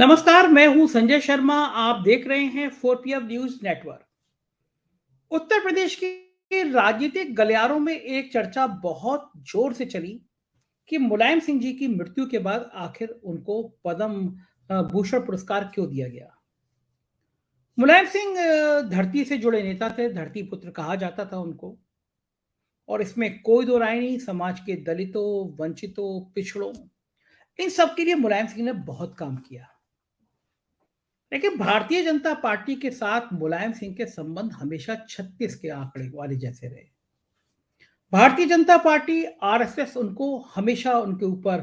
नमस्कार, मैं हूं संजय शर्मा। आप देख रहे हैं 4PM news network. Uttar Pradesh के राजनीतिक गलियारों में एक चर्चा बहुत जोर से चली कि मुलायम सिंह जी की मृत्यु के बाद आखिर उनको पद्म भूषण पुरस्कार क्यों दिया गया। मुलायम सिंह धरती से जुड़े नेता थे, धरती पुत्र कहा जाता था उनको, और इसमें कोई दो राय नहीं। समाज के दलितों, वंचितों, पिछड़ों, इन सब के लिए मुलायम सिंह ने बहुत काम किया। लेकिन भारतीय जनता पार्टी के साथ मुलायम सिंह के संबंध हमेशा 36 के आंकड़े वाले जैसे रहे। भारतीय जनता पार्टी, आरएसएस उनको हमेशा उनके ऊपर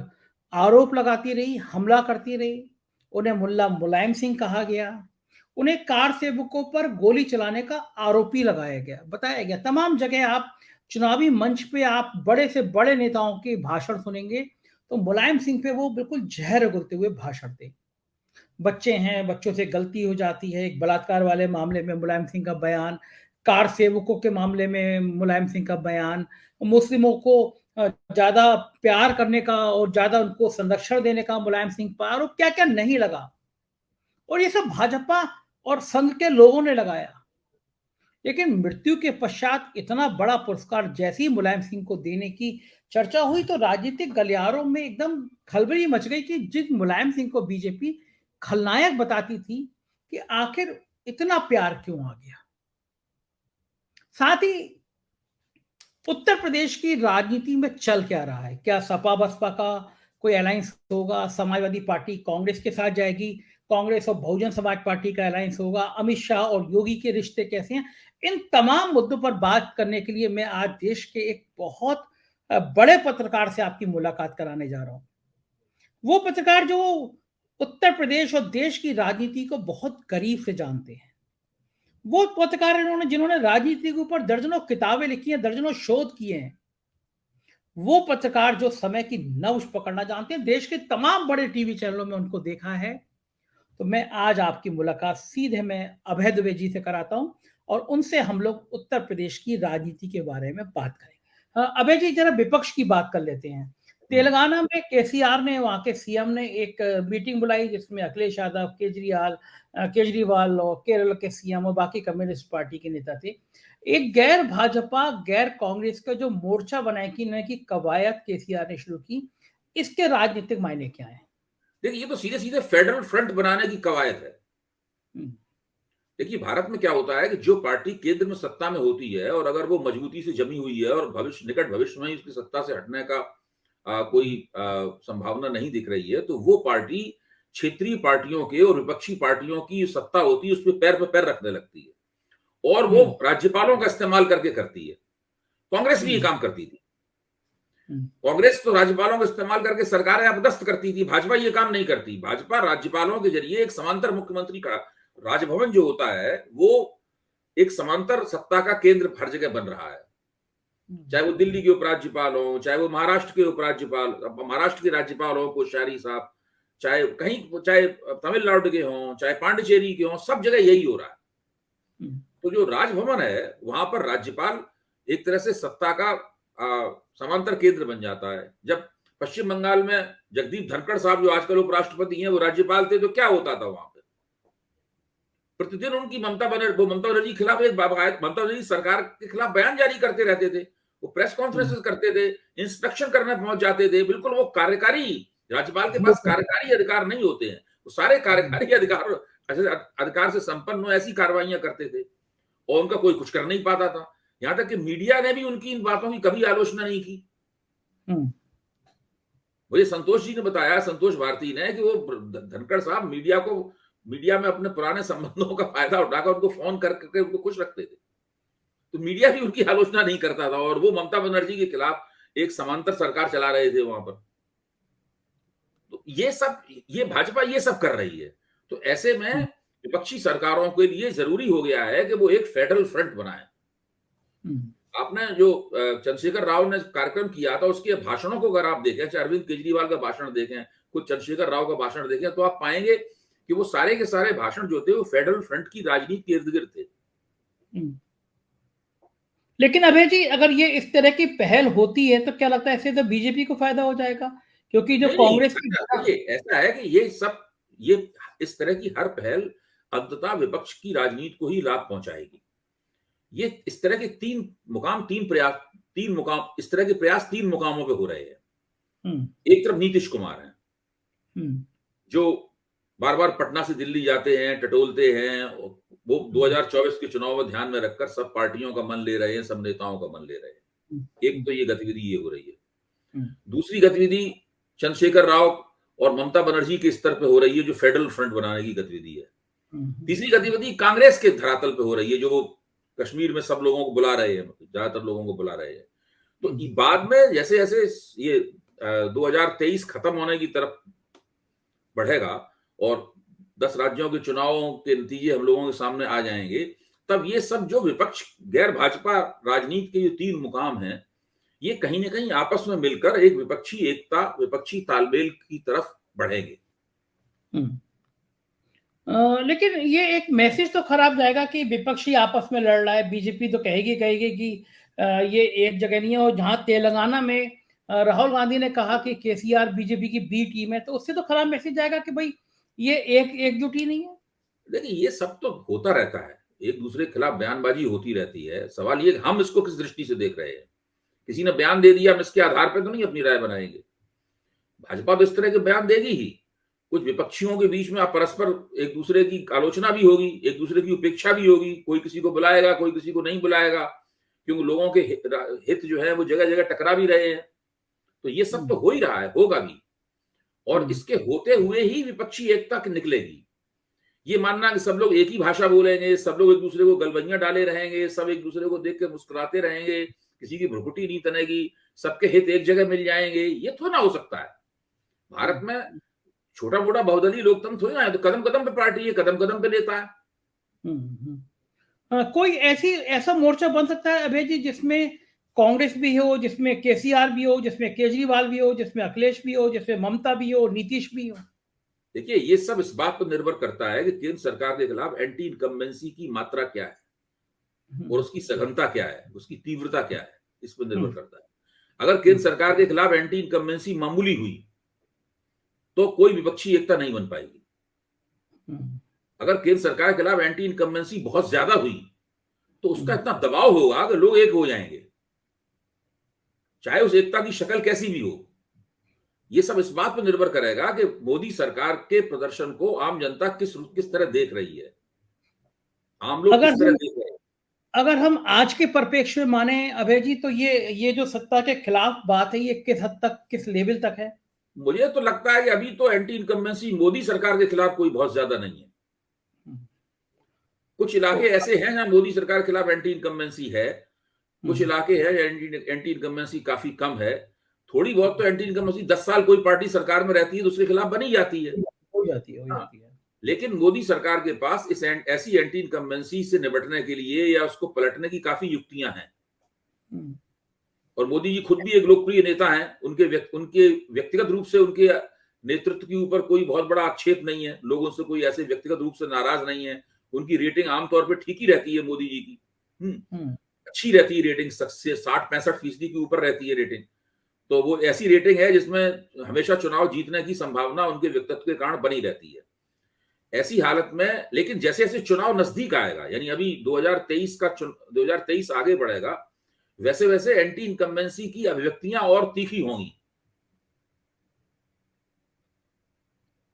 आरोप लगाती रही, हमला करती रही। उन्हें मुल्ला मुलायम सिंह कहा गया, उन्हें कार सेवकों पर गोली चलाने का आरोपी लगाया गया, बताया गया। तमाम जगह आप चुनावी मंच पे आप बड़े से बड़े नेताओं के भाषण सुनेंगे तो मुलायम सिंह पे वो बिल्कुल जहर उगलते हुए भाषण थे। बच्चे हैं, बच्चों से गलती हो जाती है। एक बलात्कार वाले मामले में मुलायम सिंह का बयान, कार सेवकों के मामले में मुलायम सिंह का बयान, मुस्लिमों को ज्यादा प्यार करने का और ज्यादा उनको संरक्षण देने का मुलायम सिंह पर आरोप क्या क्या नहीं लगा। और ये सब भाजपा और संघ के लोगों ने लगाया। लेकिन मृत्यु के पश्चात इतना बड़ा पुरस्कार जैसे ही मुलायम सिंह को देने की चर्चा हुई तो राजनीतिक गलियारों में एकदम खलबली मच गई कि जिस मुलायम सिंह को बीजेपी खलनायक बताती थी, कि आखिर इतना प्यार क्यों आ गया। साथ ही उत्तर प्रदेश की राजनीति में चल क्या रहा है, क्या सपा बसपा का कोई अलायंस होगा, समाजवादी पार्टी कांग्रेस के साथ जाएगी, कांग्रेस और बहुजन समाज पार्टी का अलायंस होगा, अमित शाह और योगी के रिश्ते कैसे हैं। इन तमाम मुद्दों पर बात करने के लिए मैं आज देश के एक बहुत बड़े पत्रकार से आपकी मुलाकात कराने जा रहा हूं। वो पत्रकार जो उत्तर प्रदेश और देश की राजनीति को बहुत करीब से जानते हैं। वो पत्रकार इन्होंने जिन्होंने राजनीति के ऊपर दर्जनों किताबें लिखी हैं, दर्जनों शोध किए हैं। वो पत्रकार जो समय की नब्ज पकड़ना जानते हैं, देश के तमाम बड़े टीवी चैनलों में उनको देखा है। तो मैं आज आपकी मुलाकात सीधे मैं अभय दुबे जी से कराता हूं और उनसे हम लोग उत्तर प्रदेश की राजनीति के बारे में बात करेंगे। अभय जी, जरा विपक्ष की बात कर लेते हैं। तेलंगाना में केसीआर ने, वहां के सीएम ने एक मीटिंग बुलाई जिसमें अखिलेश यादव, केजरीवाल और केरल के सीएम और बाकी कम्युनिस्ट पार्टी के नेता थे। एक गैर भाजपा, गैर कांग्रेस का जो मोर्चा बनाया कि कवायद केसीआर ने शुरू की, इसके राजनीतिक मायने क्या है? देखिए, ये तो सीधे सीधे फेडरल फ्रंट बनाने की कवायद है। हम्म, देखिए, भारत में क्या होता है कि जो पार्टी केंद्र में सत्ता में होती है और अगर वो मजबूती से जमी हुई है और निकट भविष्य में उसकी सत्ता से हटने का कोई संभावना नहीं दिख रही है, तो वो पार्टी क्षेत्रीय पार्टियों के और विपक्षी पार्टियों की सत्ता होती है उस पर पैर रखने लगती है और वो हम्म, राज्यपालों का इस्तेमाल करके करती है। कांग्रेस भी ये हम्म, काम करती थी। हम्म, कांग्रेस तो राज्यपालों का इस्तेमाल करके सरकारें अपदस्थ करती थी। भाजपा ये काम नहीं करती। भाजपा राज्यपालों के जरिए एक समांतर मुख्यमंत्री का राजभवन जो होता है वो एक समांतर सत्ता का केंद्र हर जगह बन रहा है। चाहे वो दिल्ली के उपराज्यपाल हो, चाहे वो महाराष्ट्र के उपराज्यपाल, महाराष्ट्र के राज्यपाल हो कोश्यारी साहब, चाहे कहीं, चाहे तमिलनाडु के हों, चाहे पांडिचेरी के हों, सब जगह यही हो रहा है। हम्म, तो जो राजभवन है वहां पर राज्यपाल एक तरह से सत्ता का समांतर केंद्र बन जाता है। जब पश्चिम बंगाल में जगदीप धनखड़ साहब जो आजकल उपराष्ट्रपति हैं वो राज्यपाल थे तो क्या होता था वहां पे? प्रतिदिन उनकी ममता बनर्जी के खिलाफ ममता बनर्जी सरकार के खिलाफ बयान जारी करते रहते थे। वो प्रेस कॉन्फ्रेंसेस करते थे, इंस्पेक्शन करने पहुंच जाते थे। बिल्कुल वो कार्यकारी, राज्यपाल के पास कार्यकारी अधिकार नहीं होते हैं, वो सारे कार्यकारी अधिकार से संपन्न हो ऐसी कार्रवाइयां करते थे और उनका कोई कुछ कर नहीं पाता था। यहां तक कि मीडिया ने भी उनकी इन बातों की कभी आलोचना नहीं की। मुझे संतोष जी ने बताया, संतोष भारती ने, कि वो धनखड़ साहब मीडिया में अपने पुराने संबंधों का फायदा उठाकर उनको फोन करके उनको खुश रखते थे। तो मीडिया भी उनकी आलोचना नहीं करता था और वो ममता बनर्जी के खिलाफ एक समांतर सरकार चला रहे थे वहां पर। तो ये भाजपा ये सब कर रही है। तो ऐसे में विपक्षी सरकारों के लिए जरूरी हो गया है कि वो एक फेडरल फ्रंट बनाए। आपने जो चंद्रशेखर राव ने कार्यक्रम किया था उसके भाषणों को अगर आप देखें, चाहे अरविंद केजरीवाल का भाषण देखें, खुद चंद्रशेखर राव का भाषण देखें, तो आप पाएंगे कि वो सारे के सारे भाषण जो थे वो फेडरल फ्रंट की राजनीति के इर्द गिर्द थे। लेकिन अभय जी, अगर ये इस तरह की पहल होती है तो क्या लगता है इससे तो बीजेपी को फायदा हो जाएगा, क्योंकि जो नहीं, कांग्रेस की देखिए ऐसा है कि ये सब ये इस तरह की हर पहल अंततः विपक्ष की राजनीति को ही लाभ पहुंचाएगी। ये इस तरह के तीन मुकाम इस तरह के प्रयास 3 मुकामों पे हो रहे हैं। एक तरफ नीतीश कुमार हैं, जो बार-बार पटना से दिल्ली जाते हैं, टटोलते हैं, वो 2024 के चुनाव में ध्यान में रखकर सब पार्टियों का मन ले रहे हैं, सब नेताओं का मन ले रहे हैं। एक तो ये गतिविधि ये हो रही है। दूसरी गतिविधि चंद्रशेखर राव और ममता बनर्जी के स्तर पे हो रही है, जो फेडरल फ्रंट बनाने की गतिविधि है। तीसरी गतिविधि कांग्रेस के धरातल पे हो रही है, जो वो कश्मीर में सब लोगों को बुला रहे हैं, ज्यादातर लोगों को बुला रहे हैं। तो बाद में जैसे जैसे ये 2023 खत्म होने की तरफ बढ़ेगा और 10 राज्यों के चुनावों के नतीजे हम लोगों के सामने आ जाएंगे, तब ये सब जो विपक्ष गैर भाजपा राजनीति के जो 3 मुकाम हैं, ये कहीं ना कहीं आपस में मिलकर एक विपक्षी एकता, विपक्षी तालमेल की तरफ बढ़ेंगे। लेकिन ये एक मैसेज तो खराब जाएगा कि विपक्षी आपस में लड़ रहा है। बीजेपी तो कहेगी कि ये एक जगह नहीं है। और जहां तेलंगाना में राहुल गांधी ने कहा कि केसीआर बीजेपी की बी टीम है, तो उससे तो खराब मैसेज जाएगा कि भाई ये एकजुट ही नहीं है। देखिए, ये सब तो होता रहता है, एक दूसरे के खिलाफ बयानबाजी होती रहती है। सवाल ये हम इसको किस दृष्टि से देख रहे हैं। किसी ने बयान दे दिया, हम इसके आधार पर तो नहीं अपनी राय बनाएंगे। भाजपा तो इस तरह के बयान देगी ही। कुछ विपक्षियों के बीच में आप परस्पर एक दूसरे की आलोचना भी होगी, एक दूसरे की उपेक्षा भी होगी। कोई किसी को बुलाएगा, कोई किसी को नहीं बुलाएगा, क्योंकि लोगों के हित जो है वो जगह जगह टकरा भी रहे हैं। तो ये सब तो हो ही रहा है, होगा भी। और इसके होते हुए ही विपक्षी एकता निकलेगी। ये मानना कि सब लोग एक ही भाषा बोलेंगे, सब लोग एक दूसरे को गलबैयां डाले रहेंगे, सब एक दूसरे को देख के मुस्कुराते रहेंगे, किसी की भ्रुकुटी नहीं तनेगी, सबके हित एक जगह मिल जाएंगे, ये थोड़ा ना हो सकता है। भारत में छोटा मोटा बहुदलीय लोकतंत्र थोड़ी ना है। तो कदम कदम पे पार्टी है, कदम कदम पे नेता है। कोई ऐसा मोर्चा बन सकता है अभय जी, जिसमें कांग्रेस भी हो, जिसमें केसीआर भी हो, जिसमें केजरीवाल भी हो, जिसमें अखिलेश भी हो, जिसमें ममता भी हो, नीतीश भी हो? देखिए, ये सब इस बात पर निर्भर करता है कि केंद्र सरकार के खिलाफ एंटी इनकम्बेंसी की मात्रा क्या है और उसकी सघनता क्या है, उसकी तीव्रता क्या है, इस पर निर्भर करता है। अगर केंद्र सरकार के खिलाफ एंटी इनकम्बेंसी मामूली हुई तो कोई विपक्षी एकता नहीं बन पाएगी। अगर केंद्र सरकार के खिलाफ एंटी इनकम्बेंसी बहुत ज्यादा हुई तो उसका इतना दबाव होगा कि लोग एक हो जाएंगे, चाहे उस एकता की शक्ल कैसी भी हो। ये सब इस बात पर निर्भर करेगा कि मोदी सरकार के प्रदर्शन को आम जनता किस तरह देख रही है, आम लोग किस तरह देख रहे हैं। अगर हम आज के परिप्रेक्ष्य में माने अभय जी, तो ये जो सत्ता के खिलाफ बात है, ये किस हद तक, किस लेवल तक है? मुझे तो लगता है कि अभी तो एंटी इनकम्बेंसी मोदी सरकार के खिलाफ कोई बहुत ज्यादा नहीं है। कुछ इलाके ऐसे हैं जहां मोदी सरकार के खिलाफ एंटी इनकम्बेंसी है, कुछ इलाके हैं एंटी इनकम्बेंसी काफी कम है। थोड़ी बहुत तो एंटी इनकम्बेंसी 10 साल कोई पार्टी सरकार में रहती है तो उसके खिलाफ बनी जाती है, हो जाती है। लेकिन मोदी सरकार के पास ऐसी एंटी इनकम्बेंसी से निपटने के लिए या उसको पलटने की काफी युक्तियां हैं। और मोदी जी खुद भी एक लोकप्रिय नेता हैं। उनके व्यक्तिगत रूप से उनके नेतृत्व के ऊपर कोई बहुत बड़ा आक्षेप नहीं है, लोगों से कोई ऐसे व्यक्तिगत रूप से नाराज नहीं है। उनकी रेटिंग आमतौर पर ठीक ही रहती है मोदी जी की, अच्छी रहती है रेटिंग, 60-65% के ऊपर रहती है रेटिंग। तो वो ऐसी रेटिंग है जिसमें हमेशा चुनाव जीतने की संभावना उनके व्यक्तित्व के कारण बनी रहती है। ऐसी हालत में, लेकिन जैसे जैसे चुनाव नजदीक आएगा, यानी अभी 2023 आगे बढ़ेगा, वैसे वैसे एंटी इनकम्बेंसी की अभिव्यक्तियां और तीखी होंगी।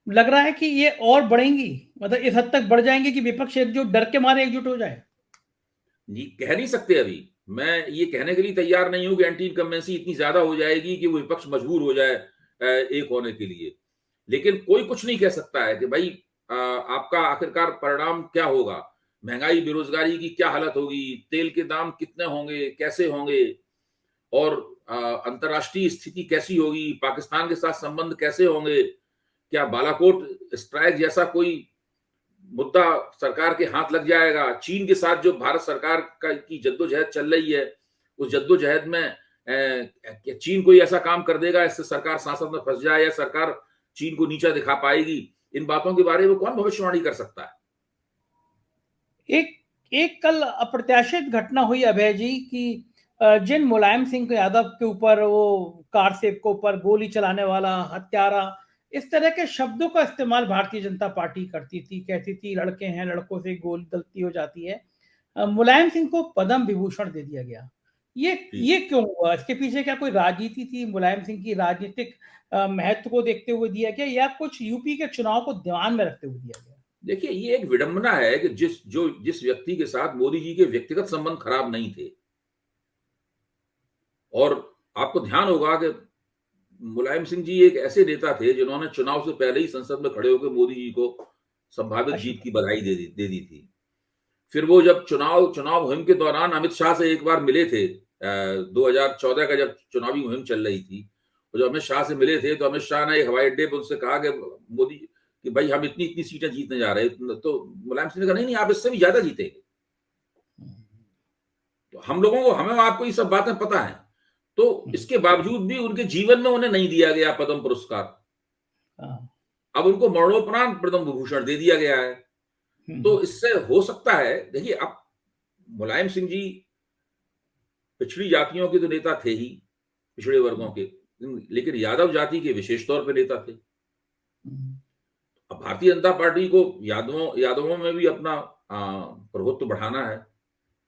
लग रहा है कि ये और बढ़ेंगी, मतलब इस हद तक बढ़ जाएंगे कि विपक्ष एकजुट, डर के मारे एकजुट हो जाए? जी, कह नहीं सकते अभी। मैं ये कहने के लिए तैयार नहीं हूं कि एंटी इनकम्बेंसी इतनी ज्यादा हो जाएगी कि वो विपक्ष मजबूर हो जाए एक होने के लिए। लेकिन कोई कुछ नहीं कह सकता है कि भाई आपका आखिरकार परिणाम क्या होगा, महंगाई बेरोजगारी की क्या हालत होगी, तेल के दाम कितने होंगे, कैसे होंगे, और अंतर्राष्ट्रीय स्थिति कैसी होगी, पाकिस्तान के साथ संबंध कैसे होंगे, क्या बालाकोट स्ट्राइक जैसा कोई मुद्दा सरकार के हाथ लग जाएगा, चीन के साथ जो भारत सरकार की जद्दोजहद चल रही है, उस जद्दोजहद में चीन कोई ऐसा काम कर देगा इससे सरकार सांसद में फंस जाए या सरकार चीन को नीचा दिखा पाएगी। इन बातों के बारे में कौन भविष्यवाणी कर सकता है? एक कल अप्रत्याशित घटना हुई अभय जी की, जिन मुलायम सिंह यादव के ऊपर, वो कार सेव के ऊपर गोली चलाने वाला हत्यारा, इस तरह के शब्दों का इस्तेमाल भारतीय जनता पार्टी करती थी, कहती थी लड़के हैं, लड़कों से गोल गलती हो जाती है। मुलायम सिंह को पद्म विभूषण दे दिया गया। ये क्यों हुआ? इसके पीछे क्या कोई राजनीति थी? मुलायम सिंह की राजनीतिक महत्व को देखते हुए दिया गया या कुछ यूपी के चुनाव को ध्यान में रखते हुए दिया गया? देखिए, ये एक विडंबना है कि जिस व्यक्ति के साथ मोदी जी के व्यक्तिगत संबंध खराब नहीं थे, और आपको ध्यान होगा कि मुलायम सिंह जी एक ऐसे नेता थे जिन्होंने चुनाव से पहले ही संसद में खड़े होकर मोदी जी को संभावित जीत की बधाई दे दी थी। फिर वो जब चुनाव मुहिम के दौरान अमित शाह से एक बार मिले थे, 2014 का जब चुनावी मुहिम चल रही थी, तो जब अमित शाह से मिले थे तो अमित शाह ने हवाई अड्डे पर उनसे कहा कि मोदी कि भाई हम इतनी इतनी सीटें जीतने जा रहे हैं, तो मुलायम सिंह ने कहा नहीं आप इससे भी ज्यादा जीतेंगे। तो हमें आपको ये सब बातें पता है। तो इसके बावजूद भी उनके जीवन में उन्हें नहीं दिया गया पद्म पुरस्कार। अब उनको मरणोपरांत पद्म विभूषण दे दिया गया है। तो इससे हो सकता है, देखिए अब मुलायम सिंह जी पिछड़ी जातियों के तो नेता थे ही, पिछड़े वर्गों के, लेकिन यादव जाति के विशेष तौर पर नेता थे। अब भारतीय जनता पार्टी को यादवों में भी अपना प्रभुत्व बढ़ाना है।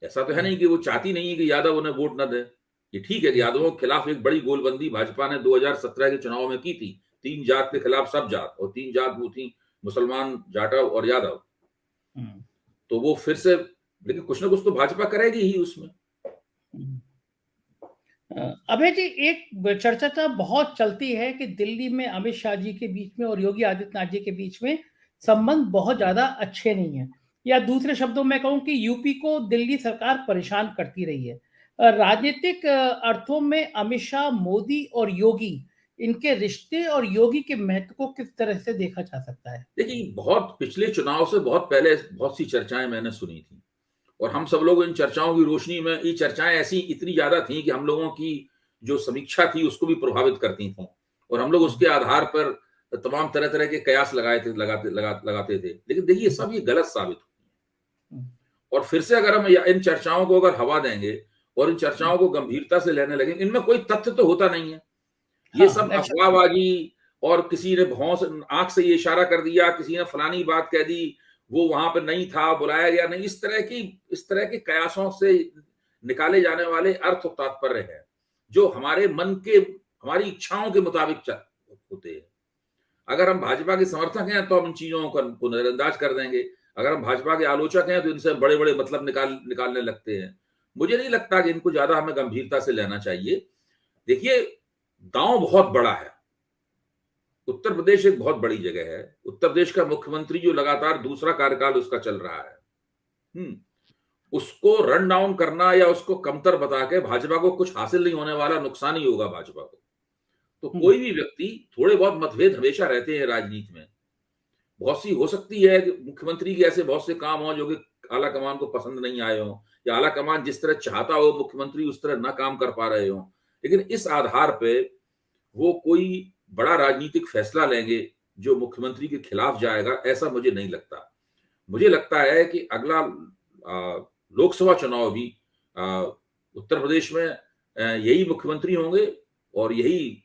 ऐसा तो है नहीं कि वो चाहती नहीं है कि यादव उन्हें वोट न दे। ये ठीक है कि यादवों के खिलाफ एक बड़ी गोलबंदी भाजपा ने 2017 के चुनाव में की थी। 3 जात के खिलाफ सब जात, और 3 जात वो थी मुसलमान, जाटव और यादव। तो वो फिर से, लेकिन कुछ ना कुछ तो भाजपा करेगी ही उसमें। अभय जी, एक चर्चा तो बहुत चलती है कि दिल्ली में अमित शाह जी के बीच में और योगी आदित्यनाथ जी के बीच में संबंध बहुत ज्यादा अच्छे नहीं है, या दूसरे शब्दों में कहूं कि यूपी को दिल्ली सरकार परेशान करती रही है। राजनीतिक अर्थों में अमित शाह, मोदी और योगी, इनके रिश्ते और योगी के महत्व को किस तरह से देखा जा सकता है? देखिए, बहुत पिछले चुनाव से बहुत पहले बहुत सी चर्चाएं मैंने सुनी थी, और हम सब लोग इन चर्चाओं की रोशनी में, ये चर्चाएं ऐसी इतनी ज्यादा थी कि हम लोगों की जो समीक्षा थी उसको भी प्रभावित करती थी, और हम लोग उसके आधार पर तमाम तरह तरह के कयास लगाते थे। लेकिन देखिए, सब ये गलत साबित हुई, और फिर से अगर हम इन चर्चाओं को अगर हवा देंगे और इन चर्चाओं को गंभीरता से लेने लगे, इनमें कोई तथ्य तो होता नहीं है। ये सब अफवाहबाजी, और किसी ने भौं से आंख से ये इशारा कर दिया, किसी ने फलानी बात कह दी, वो वहां पर नहीं था, बुलाया गया नहीं, इस तरह के कयासों से निकाले जाने वाले अर्थ और तात्पर्य है जो हमारे मन के, हमारी इच्छाओं के मुताबिक होते हैं। अगर हम भाजपा के समर्थक हैं तो हम इन चीजों को नजरअंदाज कर देंगे। अगर हम भाजपा के आलोचक हैं तो इनसे बड़े बड़े मतलब निकालने लगते हैं। मुझे नहीं लगता कि इनको ज्यादा हमें गंभीरता से लेना चाहिए। देखिए, गांव बहुत बड़ा है, उत्तर प्रदेश एक बहुत बड़ी जगह है। उत्तर प्रदेश का मुख्यमंत्री जो लगातार दूसरा कार्यकाल उसका चल रहा है, उसको रन डाउन करना या उसको कमतर बता के भाजपा को कुछ हासिल नहीं होने वाला, नुकसान ही होगा भाजपा को। तो कोई भी व्यक्ति, थोड़े बहुत मतभेद हमेशा रहते हैं राजनीति में, बहुत सी हो सकती है कि मुख्यमंत्री के ऐसे बहुत से काम हो जो कि आला कमान को पसंद नहीं आए हो, या आला कमान जिस तरह चाहता हो मुख्यमंत्री उस तरह ना काम कर पा रहे हो, लेकिन इस आधार पे वो कोई बड़ा राजनीतिक फैसला लेंगे जो मुख्यमंत्री के खिलाफ जाएगा, ऐसा मुझे नहीं लगता। मुझे लगता है कि अगला लोकसभा चुनाव भी उत्तर प्रदेश में यही मुख्यमंत्री होंगे और यही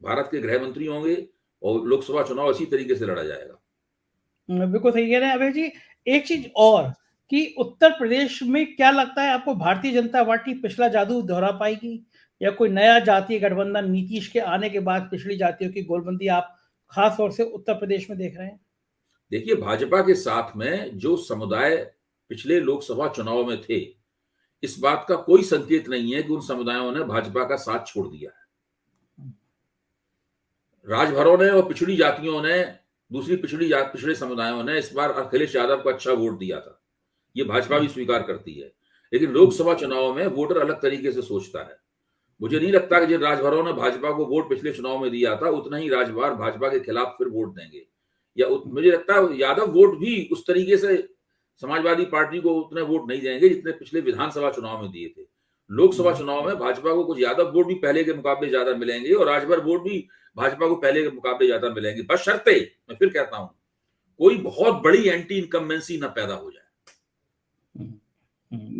भारत के गृह मंत्री होंगे, और लोकसभा चुनाव इसी तरीके से लड़ा जाएगा। बिल्कुल सही कह रहे हैं अभय जी। एक चीज और कि उत्तर प्रदेश में क्या लगता है आपको, भारतीय जनता पार्टी पिछला जादू दोहरा पाएगी या कोई नया जातीय गठबंधन नीतीश के आने के बाद पिछड़ी जातियों की गोलबंदी आप खास तौर से उत्तर प्रदेश में देख रहे हैं? देखिए, भाजपा के साथ में जो समुदाय पिछले लोकसभा चुनाव में थे, इस बात का कोई संकेत नहीं है कि उन समुदायों ने भाजपा का साथ छोड़ दिया है। राजभरों ने और पिछड़ी जातियों ने, दूसरी पिछड़े समुदायों ने इस बार अखिलेश यादव को अच्छा वोट दिया था, ये भाजपा भी स्वीकार करती है। लेकिन लोकसभा चुनाव में वोटर अलग तरीके से सोचता है। मुझे नहीं लगता कि जिन राजभरों ने भाजपा को वोट पिछले चुनाव में दिया था, उतना ही राजभर भाजपा के खिलाफ फिर वोट देंगे, या मुझे लगता है यादव वोट भी उस तरीके से समाजवादी पार्टी को उतने वोट नहीं देंगे जितने पिछले विधानसभा चुनाव में दिए थे। लोकसभा चुनाव में भाजपा को कुछ यादव वोट भी पहले के मुकाबले ज्यादा मिलेंगे, और राजभर वोट भी भाजपा को पहले के मुकाबले ज्यादा मिलेंगे, बस शर्ते, मैं फिर कहता हूं, कोई बहुत बड़ी एंटी इनकम्बेंसी ना पैदा हो जाए।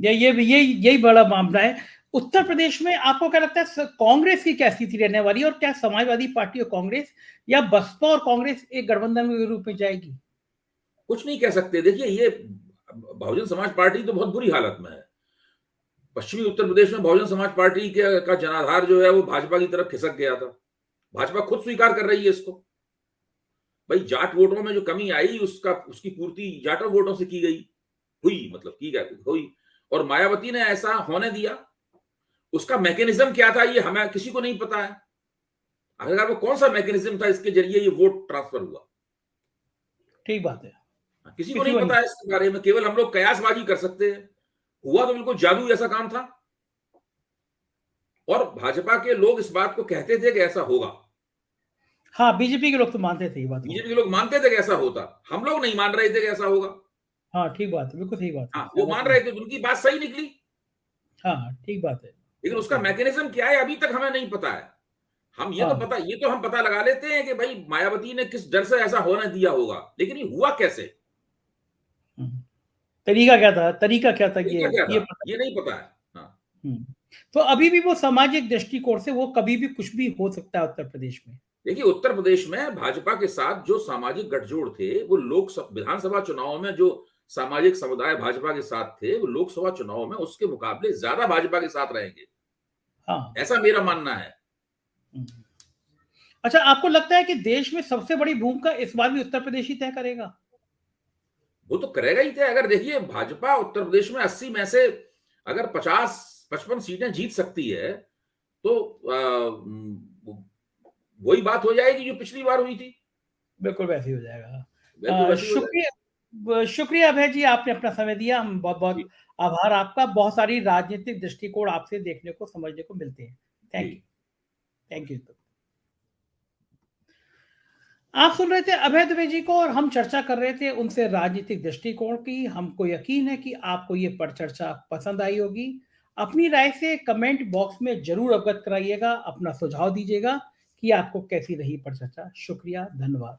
यही बड़ा मामला है। उत्तर प्रदेश में आपको क्या लगता है कांग्रेस की क्या स्थिति रहने वाली है, और क्या समाजवादी पार्टी और कांग्रेस या बसपा और कांग्रेस एक गठबंधन के रूप में जाएगी? कुछ नहीं कह सकते। देखिए, ये बहुजन समाज पार्टी तो बहुत बुरी हालत में है। पश्चिमी उत्तर प्रदेश में बहुजन समाज पार्टी का जनाधार जो है वो भाजपा की तरफ खिसक गया था। भाजपा खुद स्वीकार कर रही है इसको। भाई, जाट वोटों में जो कमी आई उसकी पूर्ति जाटों वोटों से की गई, हुई। और मायावती ने ऐसा होने दिया। उसका मैकेनिज्म क्या था ये हमें किसी को नहीं पता है। अगर वो कौन सा मैकेनिज्म था इसके जरिए ये वोट ट्रांसफर हुआ, ठीक बात है, किसी को नहीं पता है इसके बारे में। केवल हम लोग कयासबाजी कर सकते हैं। हुआ तो बिल्कुल जादू जैसा काम था। और भाजपा के लोग इस बात को कहते थे कि ऐसा होगा। हाँ, बीजेपी के लोग तो मानते थे ये बात। बीजेपी के लोग मानते थे कि ऐसा होता। हम लोग नहीं मान रहे थे कि ऐसा होगा। हाँ, ठीक बात है, बिल्कुल सही बात है। हाँ, वो मान रहे थे, उनकी बात सही निकली। हाँ, ठीक बात है। लेकिन उसका मैकेनिज्म क्या है अभी तक हमें नहीं पता है। हम ये तो हम पता लगा लेते हैं कि भाई मायावती ने किस डर से ऐसा होने दिया होगा, लेकिन ये हुआ कैसे, तरीका क्या था ये नहीं पता है। हाँ। तो अभी भी वो सामाजिक दृष्टिकोण से वो कभी भी कुछ भी हो सकता है उत्तर प्रदेश में। देखिए, उत्तर प्रदेश में भाजपा के साथ जो सामाजिक गठजोड़ थे वो विधानसभा चुनाव में जो सामाजिक समुदाय भाजपा के साथ थे वो लोकसभा चुनाव में उसके मुकाबले ज्यादा भाजपा के साथ रहेंगे। हाँ, ऐसा मेरा मानना है। अच्छा, आपको लगता है कि देश में सबसे बड़ी भूमिका इस बार भी उत्तर प्रदेश ही तय करेगा? वो तो करेगा ही तय। अगर देखिए, भाजपा उत्तर प्रदेश में 80 में से अगर 50-55 सीटें जीत सकती है तो वही बात हो जाएगी जो पिछली बार हुई थी। बिल्कुल वैसे ही हो जाएगा। शुक्रिया अभय जी, आपने अपना समय दिया। हम बहुत बहुत आभार आपका। बहुत सारी राजनीतिक दृष्टिकोण आपसे देखने को समझने को मिलते हैं। Thank you. आप सुन रहे थे अभय दुबे जी को, और हम चर्चा कर रहे थे उनसे राजनीतिक दृष्टिकोण की। हमको यकीन है कि आपको ये परिचर्चा पसंद आई होगी। अपनी राय से कमेंट बॉक्स में जरूर अवगत कराइएगा, अपना सुझाव दीजिएगा कि आपको कैसी रही परिचर्चा। शुक्रिया, धन्यवाद।